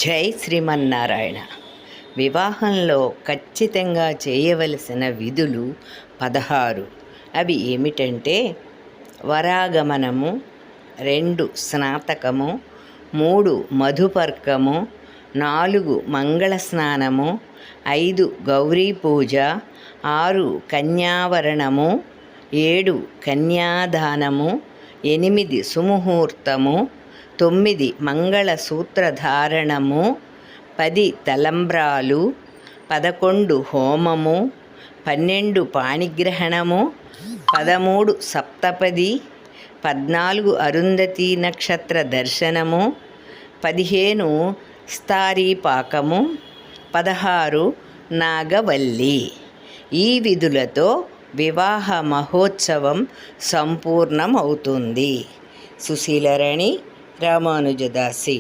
జై శ్రీమన్నారాయణ. వివాహంలో ఖచ్చితంగా చేయవలసిన విధులు 16. అవి ఏమిటంటే: వరాగమనము, 2 స్నాతకము, 3 మధుపర్కము, 4 మంగళ స్నానము, 5 గౌరీ పూజ, 6 కన్యావరణము, 7 కన్యాదానము, 8 సుముహూర్తము, 9 మంగళసూత్రధారణము, 10 తలంబ్రాలు, 11 హోమము, 12 పాణిగ్రహణము, 13 సప్తపది, 14 అరుంధతి నక్షత్ర దర్శనము, 15 స్తారీపాకము, 16 నాగవల్లి. ఈ విధులతో వివాహ మహోత్సవం సంపూర్ణమవుతుంది. సుశీలరాణి రామానుజదాసి.